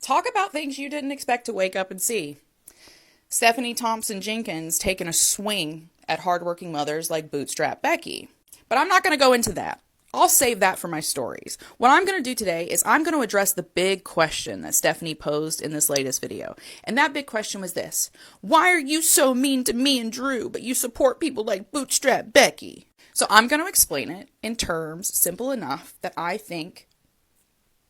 Talk about things you didn't expect to wake up and see. Stephanie Thompson Jenkins taking a swing at hardworking mothers like Bootstrap Becky. But I'm not going to go into that. I'll save that for my stories. What I'm going to do today is I'm going to address the big question that Stephanie posed in this latest video. And that big question was this: why are you so mean to me and Drew, but you support people like Bootstrap Becky? So I'm going to explain it in terms simple enough that I think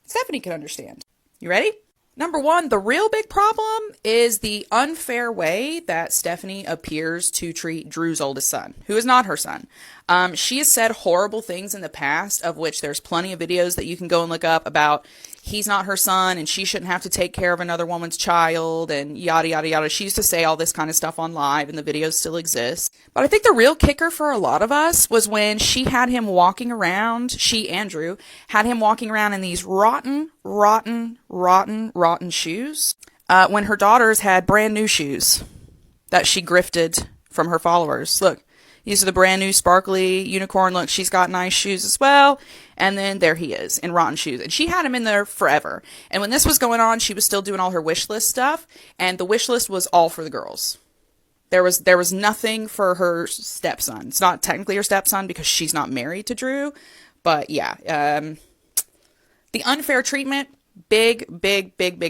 Stephanie can understand. You ready? Number one, the real big problem is the unfair way that Stephanie appears to treat Drew's oldest son, who is not her son. She has said horrible things in the past, of which there's plenty of videos that you can go and look up about he's not her son and she shouldn't have to take care of another woman's child and yada, yada, yada. She used to say all this kind of stuff on live and the videos still exist. But I think the real kicker for a lot of us was when she had him walking around, she, Andrew, had him walking around in these rotten shoes, when her daughters had brand new shoes that she grifted from her followers. Look, these are the brand new sparkly unicorn. Look, she's got nice shoes as well. And then there he is in rotten shoes. And she had him in there forever. And when this was going on, she was still doing all her wish list stuff. And the wish list was all for the girls. There was nothing for her stepson. It's not technically her stepson because she's not married to Drew. But yeah, the unfair treatment, big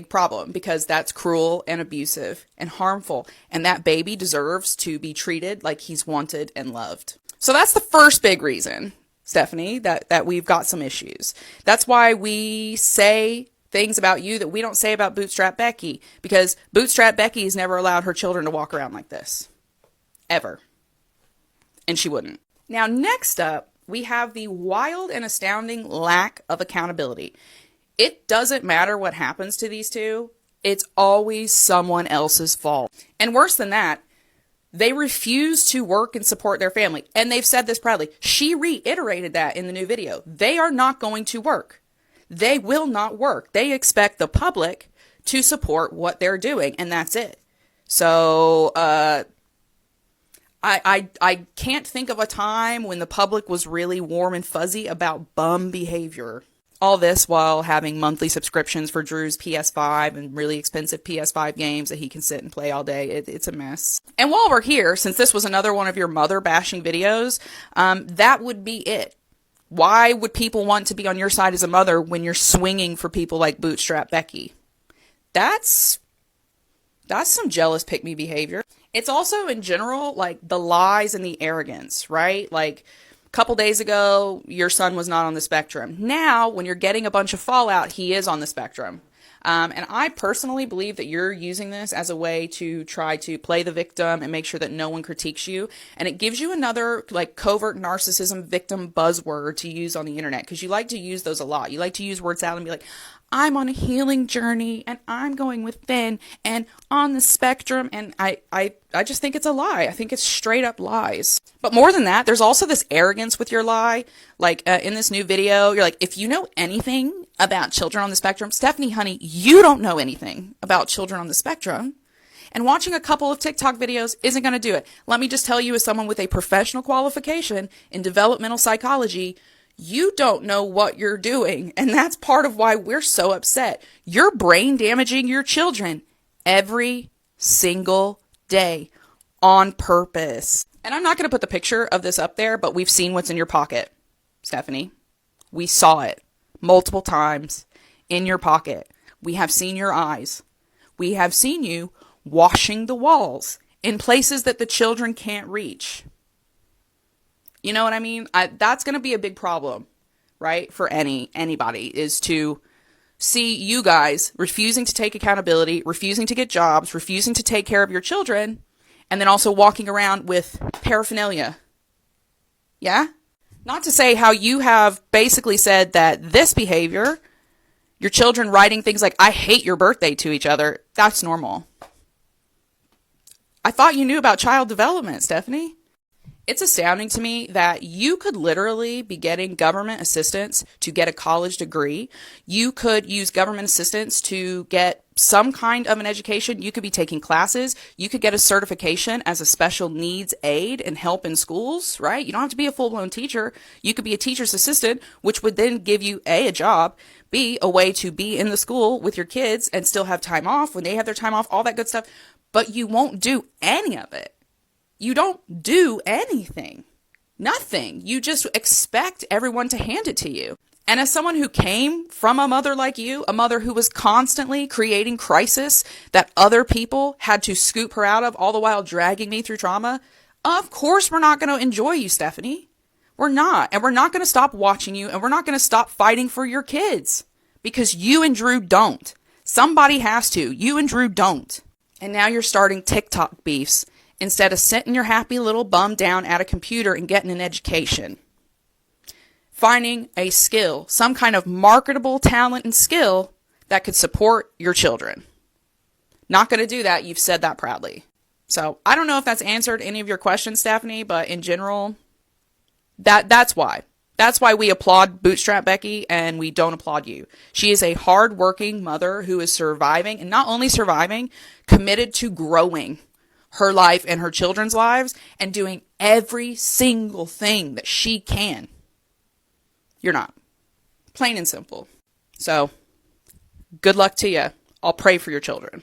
problem, because that's cruel and abusive and harmful. And that baby deserves to be treated like he's wanted and loved. So that's the first big reason, Stephanie, that we've got some issues. That's why we say things about you that we don't say about Bootstrap Becky, because Bootstrap Becky has never allowed her children to walk around like this. Ever. And she wouldn't. Now, next up, we have the wild and astounding lack of accountability. It doesn't matter what happens to these two. It's always someone else's fault. And worse than that, they refuse to work and support their family. And they've said this proudly. She reiterated that in the new video. They are not going to work. They will not work. They expect the public to support what they're doing, and that's it. So, I can't think of a time when the public was really warm and fuzzy about bum behavior. All this while having monthly subscriptions for Drew's PS5 and really expensive PS5 games that he can sit and play all day. It's a mess. And while we're here, since this was another one of your mother bashing videos, that would be it. Why would people want to be on your side as a mother when you're swinging for people like Bootstrap Becky? That's some jealous pick-me behavior. It's also in general like the lies and the arrogance, right? Like, a couple days ago, your son was not on the spectrum. Now, when you're getting a bunch of fallout, he is on the spectrum. And I personally believe that you're using this as a way to try to play the victim and make sure that no one critiques you. And it gives you another like covert narcissism victim buzzword to use on the internet, because you like to use those a lot. You like to use words out and be like, I'm on a healing journey and I'm going within and on the spectrum. And I just think it's a lie. I think it's straight up lies. But more than that, there's also this arrogance with your lie. Like in this new video, you're like, if you know anything about children on the spectrum, Stephanie, honey, you don't know anything about children on the spectrum. And watching a couple of TikTok videos isn't going to do it. Let me just tell you, as someone with a professional qualification in developmental psychology, you don't know what you're doing. And that's part of why we're so upset. You're brain damaging your children every single day on purpose. And I'm not going to put the picture of this up there, but we've seen what's in your pocket, Stephanie. We saw it multiple times in your pocket. We have seen your eyes. We have seen you washing the walls in places that the children can't reach. You know what I mean? That's going to be a big problem, right? For anybody, is to see you guys refusing to take accountability, refusing to get jobs, refusing to take care of your children, and then also walking around with paraphernalia. Yeah? Not to say how you have basically said that this behavior, your children writing things like, I hate your birthday to each other, that's normal. I thought you knew about child development, Stephanie. It's astounding to me that you could literally be getting government assistance to get a college degree. You could use government assistance to get some kind of an education. You could be taking classes. You could get a certification as a special needs aide and help in schools, right? You don't have to be a full-blown teacher. You could be a teacher's assistant, which would then give you a job, B, a way to be in the school with your kids and still have time off when they have their time off, all that good stuff. But you won't do any of it. You don't do anything. Nothing. You just expect everyone to hand it to you. And as someone who came from a mother like you, a mother who was constantly creating crisis that other people had to scoop her out of, all the while dragging me through trauma, of course we're not going to enjoy you, Stephanie. We're not. And we're not going to stop watching you, and we're not going to stop fighting for your kids. Because you and Drew don't. Somebody has to. You and Drew don't. And now you're starting TikTok beefs instead of sitting your happy little bum down at a computer and getting an education. Finding a skill, some kind of marketable talent and skill that could support your children. Not going to do that. You've said that proudly. So I don't know if that's answered any of your questions, Stephanie, but in general, that's why. That's why we applaud Bootstrap Becky and we don't applaud you. She is a hardworking mother who is surviving, and not only surviving, committed to growing her life and her children's lives and doing every single thing that she can. You're not. Plain and simple. So, good luck to you. I'll pray for your children.